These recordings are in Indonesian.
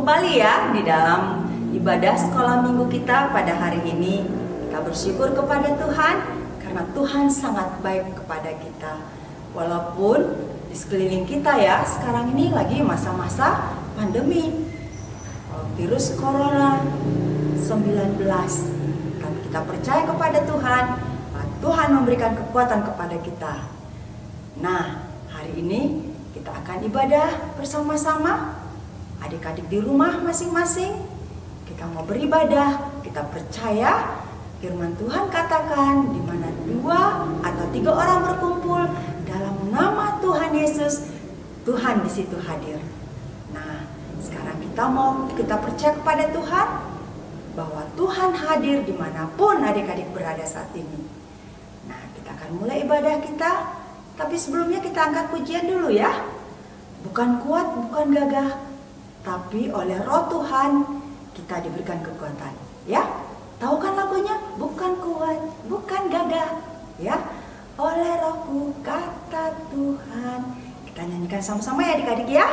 kembali ya di dalam ibadah sekolah minggu kita pada hari ini. Kita bersyukur kepada Tuhan karena Tuhan sangat baik kepada kita. Walaupun di sekeliling kita ya sekarang ini lagi masa-masa pandemi virus corona 19. Tapi kita percaya kepada Tuhan, Tuhan memberikan kekuatan kepada kita. Nah, hari ini kita akan ibadah bersama-sama. Adik-adik di rumah masing-masing, kita mau beribadah. Kita percaya firman Tuhan katakan, di mana 2 atau 3 orang berkumpul dalam nama Tuhan Yesus, Tuhan di situ hadir. Nah, sekarang kita percaya kepada Tuhan bahwa Tuhan hadir dimanapun adik-adik berada saat ini. Nah, kita akan mulai ibadah kita. Tapi sebelumnya kita angkat pujian dulu ya. Bukan kuat, bukan gagah, tapi oleh Roh Tuhan kita diberikan kekuatan. Ya, tahu kan lagunya? Bukan kuat, bukan gagah, ya. Oleh Rohku kata Tuhan. Kita nyanyikan sama-sama ya adik-adik ya.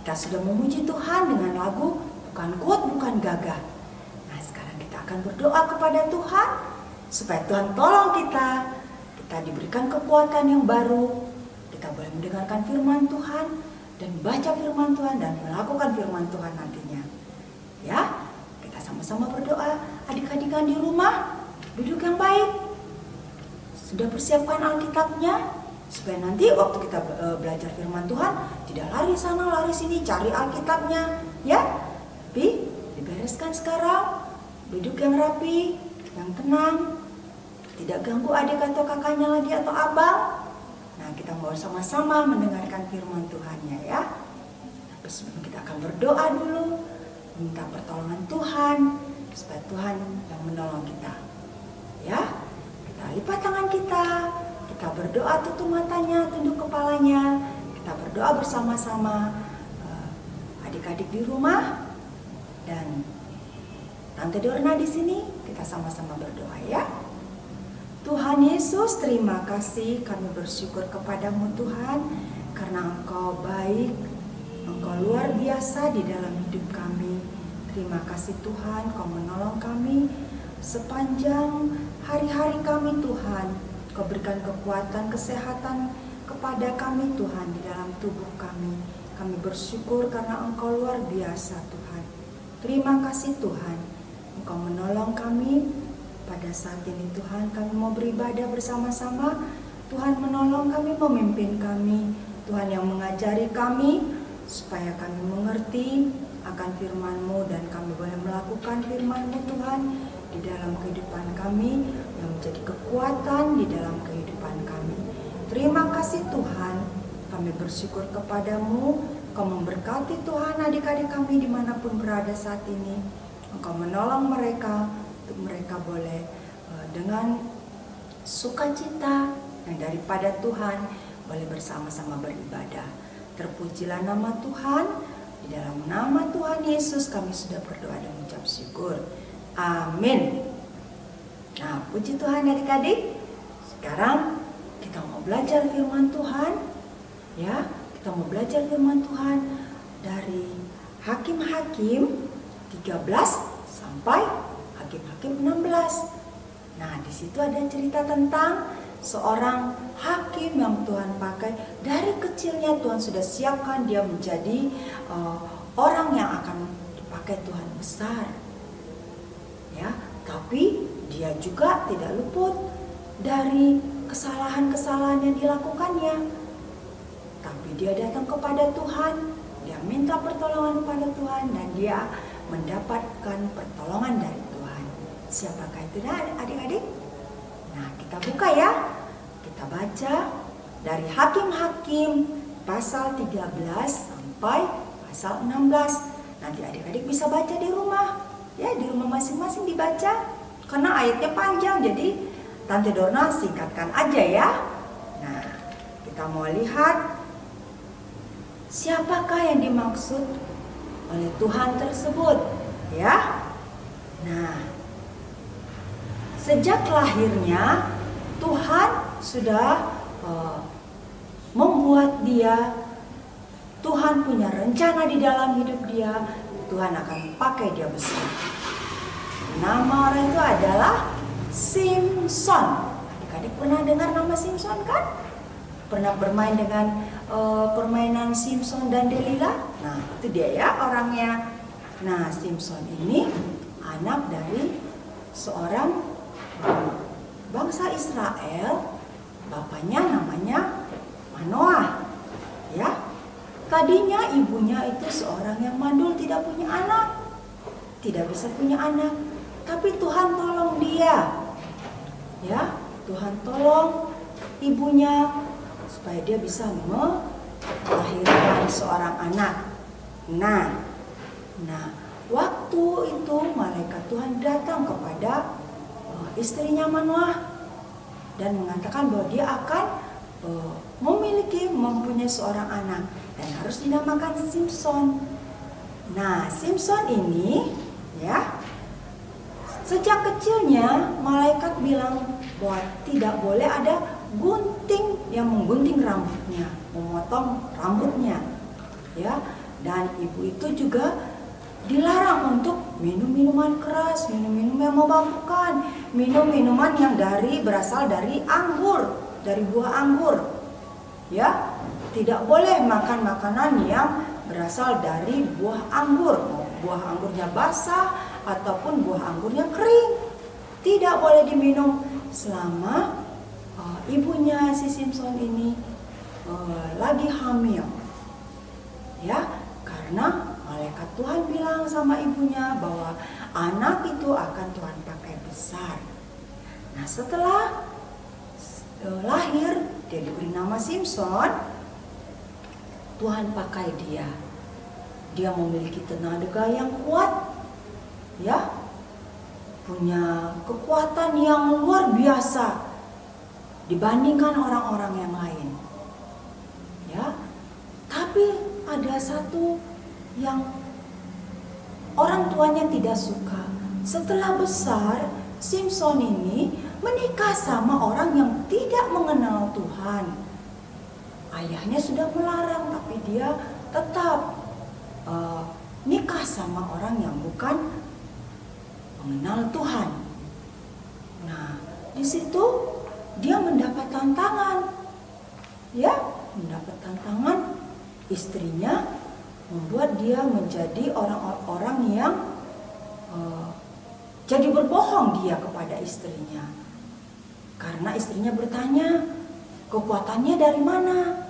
Kita sudah memuji Tuhan dengan lagu Bukan Kuat, Bukan Gagah. Nah, sekarang kita akan berdoa kepada Tuhan supaya Tuhan tolong kita. Kita diberikan kekuatan yang baru. Kita boleh mendengarkan firman Tuhan dan baca firman Tuhan dan melakukan firman Tuhan nantinya. Ya, kita sama-sama berdoa. Adik-adik di rumah, duduk yang baik. Sudah persiapkan Alkitabnya? Supaya nanti waktu kita belajar firman Tuhan tidak lari sana lari sini cari Alkitabnya, ya. Tapi dibereskan sekarang, duduk yang rapi, yang tenang, tidak ganggu adik atau kakaknya lagi atau abang. Nah, kita mau sama-sama mendengarkan firman Tuhannya ya. Tapi sebelum kita akan berdoa dulu, minta pertolongan Tuhan supaya Tuhan yang menolong kita. Ya, kita lipat tangan kita. Kita berdoa, tutup matanya, tunduk kepalanya. Kita berdoa bersama-sama, adik-adik di rumah dan Tante Dorna di sini. Kita sama-sama berdoa ya. Tuhan Yesus, terima kasih. Kami bersyukur kepadamu Tuhan, karena Engkau baik, Engkau luar biasa di dalam hidup kami. Terima kasih Tuhan, Kau menolong kami sepanjang hari-hari kami Tuhan. Kau berikan kekuatan, kesehatan kepada kami Tuhan di dalam tubuh kami. Kami bersyukur karena Engkau luar biasa Tuhan. Terima kasih Tuhan. Engkau menolong kami pada saat ini Tuhan. Kami mau beribadah bersama-sama. Tuhan menolong kami, memimpin kami. Tuhan yang mengajari kami supaya kami mengerti akan firman-Mu dan kami boleh melakukan firman-Mu Tuhan di dalam kehidupan kami, yang menjadi kekuatan di dalam kehidupan kami. Terima kasih Tuhan, kami bersyukur kepadamu. Engkau memberkati Tuhan adik-adik kami dimanapun berada saat ini. Engkau menolong mereka untuk mereka boleh dengan sukacita yang daripada Tuhan boleh bersama-sama beribadah. Terpujilah nama Tuhan. Di dalam nama Tuhan Yesus kami sudah berdoa dan mengucap syukur. Amin. Nah, puji Tuhan adik-adik. Sekarang kita mau belajar firman Tuhan. Ya, kita mau belajar firman Tuhan dari Hakim-Hakim 13 sampai Hakim-Hakim 16. Nah, di situ ada cerita tentang seorang hakim yang Tuhan pakai. Dari kecilnya Tuhan sudah siapkan dia menjadi orang yang akan dipakai Tuhan besar. Ya, tapi dia juga tidak luput dari kesalahan-kesalahan yang dilakukannya. Tapi dia datang kepada Tuhan, dia minta pertolongan kepada Tuhan, dan dia mendapatkan pertolongan dari Tuhan. Siapakah itu adik-adik? Nah, kita buka ya. Kita baca dari Hakim-Hakim pasal 13 sampai pasal 16. Nanti adik-adik bisa baca di rumah. Ya, di rumah masing-masing dibaca. Karena ayatnya panjang, jadi Tante Dorna singkatkan aja ya. Nah, kita mau lihat siapakah yang dimaksud oleh Tuhan tersebut, ya. Nah, sejak lahirnya Tuhan sudah membuat dia. Tuhan punya rencana di dalam hidup dia. Tuhan akan pakai dia besar. Nama orang itu adalah Simson. Adik-adik pernah dengar nama Simson kan? Pernah bermain dengan permainan Simson dan Delila? Nah, itu dia ya orangnya. Nah, Simson ini anak dari seorang bangsa Israel. Bapaknya namanya Manoah. Ya. Tadinya ibunya itu seorang yang mandul, tidak punya anak. Tidak bisa punya anak. Tapi Tuhan tolong dia. Ya, Tuhan tolong ibunya supaya dia bisa melahirkan seorang anak. Nah, waktu itu malaikat Tuhan datang kepada istrinya Manoah dan mengatakan bahwa dia akan mempunyai seorang anak dan harus dinamakan Simson. Nah, Simson ini ya, sejak kecilnya malaikat bilang bahwa tidak boleh ada gunting yang menggunting rambutnya, memotong rambutnya, ya. Dan ibu itu juga dilarang untuk minum minuman keras, minum yang memabukkan, minum minuman yang berasal dari anggur, dari buah anggur, ya. Tidak boleh makan makanan yang berasal dari buah anggur, buah anggurnya basah ataupun buah anggurnya kering. Tidak boleh diminum selama ibunya si Simson ini lagi hamil. Ya, karena malaikat Tuhan bilang sama ibunya bahwa anak itu akan Tuhan pakai besar. Nah, setelah lahir, dia diberi nama Simson. Tuhan pakai dia. Dia memiliki tenaga yang kuat, ya, punya kekuatan yang luar biasa dibandingkan orang-orang yang lain, ya. Tapi ada satu yang orang tuanya tidak suka. Setelah besar, Simson ini menikah sama orang yang tidak mengenal Tuhan. Ayahnya sudah melarang, tapi dia tetap nikah sama orang yang bukan mengenal Tuhan. Nah, di situ dia mendapat tantangan, ya, mendapat tantangan. Istrinya membuat dia menjadi orang-orang yang jadi berbohong dia kepada istrinya, karena istrinya bertanya kekuatannya dari mana,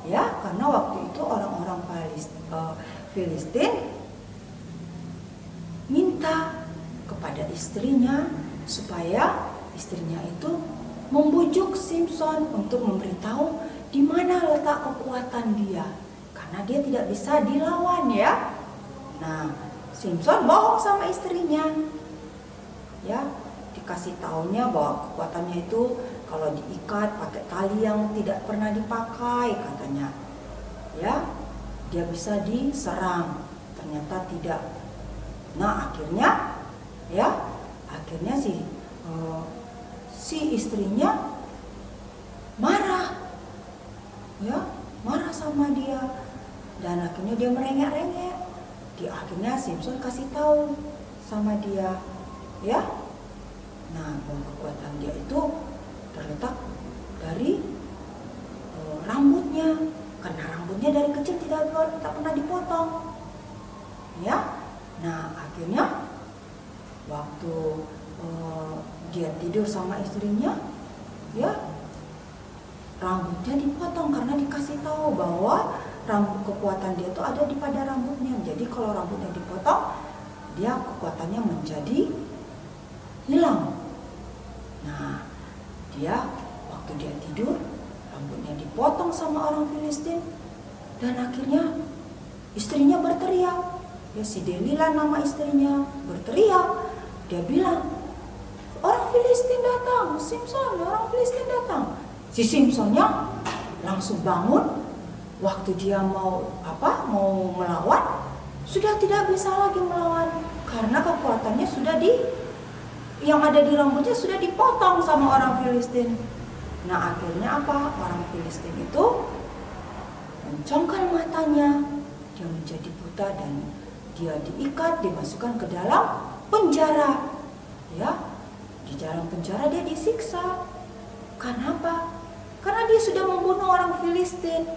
ya, karena waktu itu orang-orang Filistin minta kepada istrinya supaya istrinya itu membujuk Simson untuk memberitahu di mana letak kekuatan dia, karena dia tidak bisa dilawan ya. Nah, Simson bohong sama istrinya, ya, dikasih taunya bahwa kekuatannya itu kalau diikat pakai tali yang tidak pernah dipakai katanya, ya, dia bisa diserang. Ternyata tidak. Nah, akhirnya si istrinya marah, ya, marah sama dia, dan akhirnya dia merengek-rengek. Akhirnya Simson kasih tahu sama dia, ya, nah, bahwa kekuatan dia itu terletak dari rambutnya, karena rambutnya dari kecil tidak pernah dipotong, ya. Nah, akhirnya waktu dia tidur sama istrinya, ya, rambutnya dipotong karena dikasih tahu bahwa kekuatan dia itu ada di pada rambutnya. Jadi kalau rambutnya dipotong, dia kekuatannya menjadi hilang. Nah, waktu dia tidur, rambutnya dipotong sama orang Filistin, dan akhirnya istrinya berteriak. Ya, si Delila nama istrinya, berteriak. Dia bilang, orang Filistin datang, Simson, orang Filistin datang. Si Simsonnya langsung bangun. Waktu dia mau melawan, sudah tidak bisa lagi melawan karena kekuatannya yang ada di rambutnya sudah dipotong sama orang Filistin. Nah, akhirnya apa? Orang Filistin itu mencongkal matanya, dia menjadi buta, dan dia diikat, dimasukkan ke dalam penjara. Ya, di dalam penjara dia disiksa. Karena apa? Karena dia sudah membunuh orang Filistin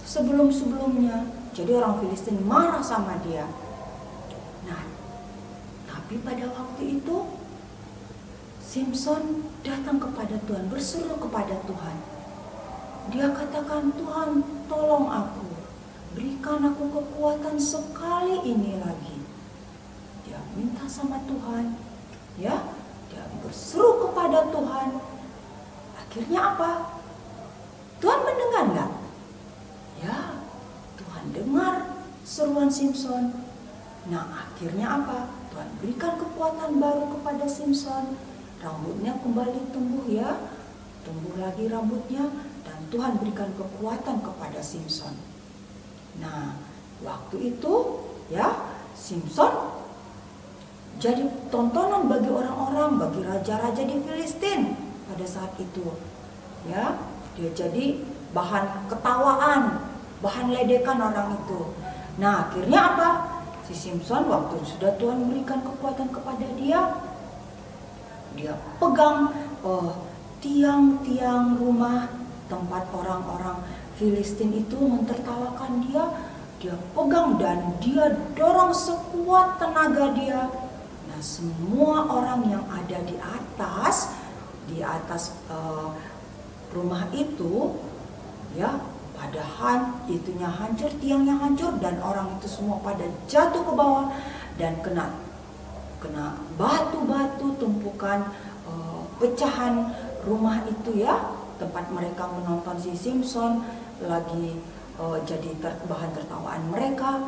sebelum-sebelumnya. Jadi orang Filistin marah sama dia. Nah, tapi pada waktu itu Simson datang kepada Tuhan, berseru kepada Tuhan. Dia katakan, Tuhan, tolong aku, berikan aku kekuatan sekali ini lagi. Dia minta sama Tuhan, ya, dia berseru kepada Tuhan. Akhirnya apa? Tuhan mendengar nggak? Ya, Tuhan dengar seruan Simson. Nah, akhirnya apa? Tuhan berikan kekuatan baru kepada Simson. Rambutnya kembali tumbuh, ya, tumbuh lagi rambutnya, dan Tuhan berikan kekuatan kepada Simson. Nah, waktu itu, ya, Simson jadi tontonan bagi orang-orang, bagi raja-raja di Filistin pada saat itu. Ya, dia jadi bahan ketawaan, bahan ledekan orang itu. Nah, akhirnya apa? Si Simson waktu sudah Tuhan berikan kekuatan kepada dia, dia pegang tiang-tiang rumah tempat orang-orang Filistin itu mentertawakan dia. Dia pegang dan dia dorong sekuat tenaga dia. Nah, semua orang yang ada di atas rumah itu, ya, padahal itunya hancur, tiangnya hancur, dan orang itu semua pada jatuh ke bawah dan kena batu-batu, tumpukan pecahan rumah itu, ya, tempat mereka menonton si Simson lagi jadi bahan tertawaan mereka.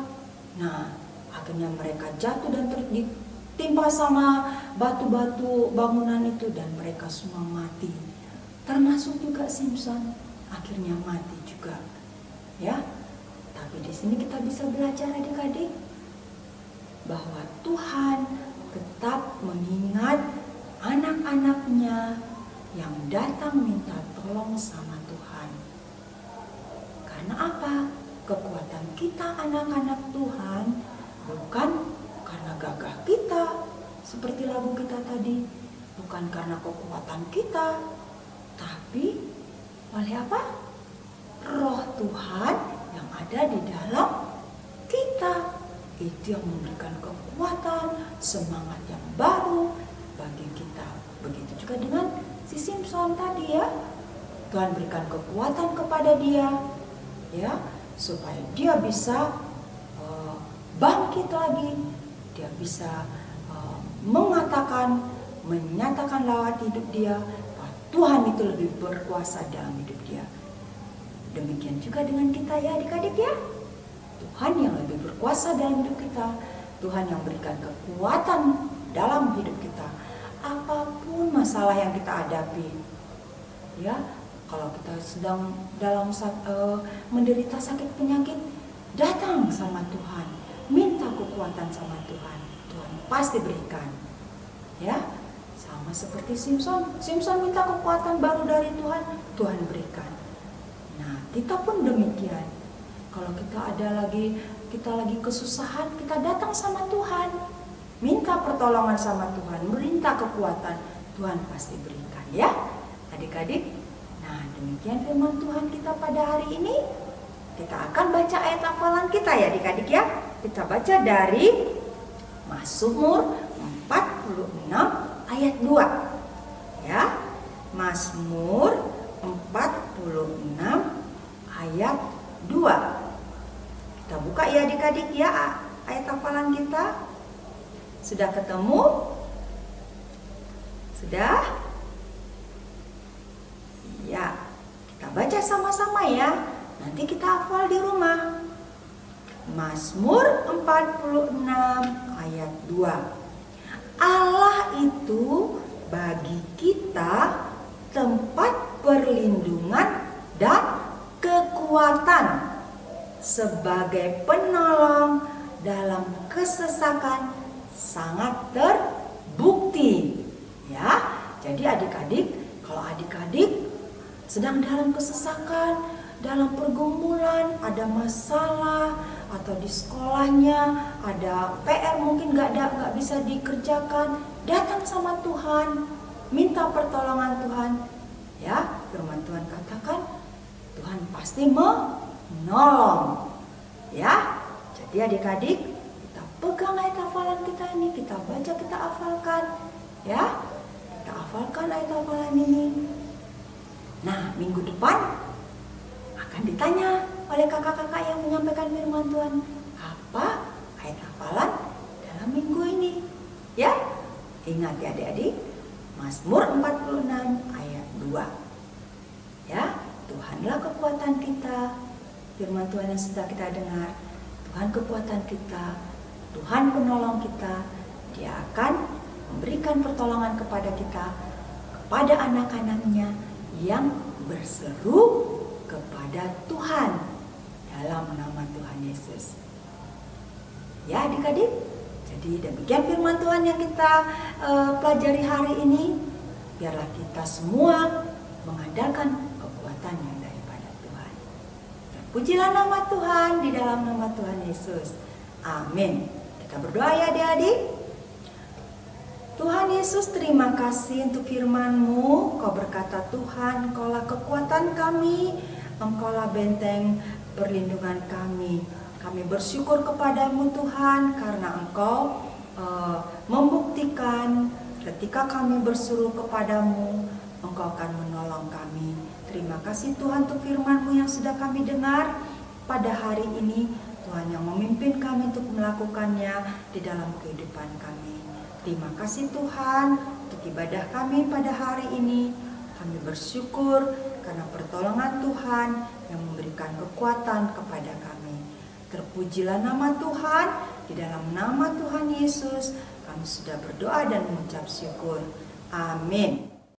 Nah, akhirnya mereka jatuh dan ditimpa sama batu-batu bangunan itu, dan mereka semua mati. Termasuk juga Simson, akhirnya mati juga, ya. Tapi di sini kita bisa belajar, adik-adik, bahwa Tuhan tetap mengingat anak-anaknya yang datang minta tolong sama Tuhan. Karena apa? Kekuatan kita anak-anak Tuhan bukan karena gagah kita, seperti lagu kita tadi, bukan karena kekuatan kita, tapi oleh apa? Roh Tuhan yang ada di dalam kita. Itu yang memberikan kekuatan, semangat yang baru bagi kita. Begitu juga dengan si Simson tadi, ya. Tuhan berikan kekuatan kepada dia, ya, supaya dia bisa bangkit lagi. Dia bisa menyatakan lewat hidup dia bahwa Tuhan itu lebih berkuasa dalam hidup dia. Demikian juga dengan kita ya adik-adik ya. Tuhan yang lebih berkuasa dalam hidup kita. Tuhan yang berikan kekuatan dalam hidup kita. Apapun masalah yang kita hadapi. Ya, kalau kita sedang menderita sakit penyakit, datang sama Tuhan. Minta kekuatan sama Tuhan. Tuhan pasti berikan. Ya, sama seperti Simpson. Simpson minta kekuatan baru dari Tuhan. Tuhan berikan. Nah, kita pun demikian. Kalau kita lagi kesusahan, kita datang sama Tuhan, minta pertolongan sama Tuhan, minta kekuatan, Tuhan pasti berikan ya, adik-adik. Nah, demikian firman Tuhan kita pada hari ini. Kita akan baca ayat hafalan kita ya, adik-adik ya. Kita baca dari Mazmur 46 ayat 2. Ya, Mazmur 46 ayat 2. Kita buka ya adik-adik ya ayat hafalan kita. Sudah ketemu? Sudah? Ya, kita baca sama-sama ya. Nanti kita hafal di rumah. Mazmur 46 ayat 2. Allah itu bagi kita tempat perlindungan dan kekuatan, sebagai penolong dalam kesesakan sangat terbukti. Ya, jadi adik-adik, kalau adik-adik sedang dalam kesesakan, dalam pergumulan, ada masalah, atau di sekolahnya ada PR mungkin nggak bisa dikerjakan, datang sama Tuhan, minta pertolongan Tuhan. Ya, firman Tuhan katakan Tuhan pasti menolong. Ya, jadi adik-adik, kita pegang ayat hafalan kita ini, kita baca, kita hafalkan. Ya, kita hafalkan ayat hafalan ini. Nah, minggu depan akan ditanya oleh kakak-kakak yang menyampaikan firman Tuhan, apa ayat hafalan dalam minggu ini. Ya, ingat ya adik-adik, Mazmur 46 ayat 2. Ya, Tuhanlah kekuatan kita. Firman Tuhan yang sudah kita dengar, Tuhan kekuatan kita, Tuhan penolong kita. Dia akan memberikan pertolongan kepada kita, kepada anak-anaknya yang berseru kepada Tuhan dalam nama Tuhan Yesus. Ya adik-adik, jadi demikian firman Tuhan yang kita pelajari hari ini. Biarlah kita semua mengandalkan kekuatan yang daripada Tuhan. Terpujilah nama Tuhan di dalam nama Tuhan Yesus. Amin. Kita berdoa ya adik-adik. Tuhan Yesus, terima kasih untuk firman-Mu. Kau berkata, Tuhan, Engkaulah kekuatan kami, Engkaulah benteng perlindungan kami. Kami bersyukur kepadamu Tuhan, karena Engkau membuktikan ketika kami berseru kepadamu, Engkau akan menolong kami. Terima kasih Tuhan untuk firman-Mu yang sudah kami dengar pada hari ini. Tuhan yang memimpin kami untuk melakukannya di dalam kehidupan kami. Terima kasih Tuhan untuk ibadah kami pada hari ini. Kami bersyukur karena pertolongan Tuhan yang memberikan kekuatan kepada kami. Terpujilah nama Tuhan. Di dalam nama Tuhan Yesus kami sudah berdoa dan mengucap syukur. Amin.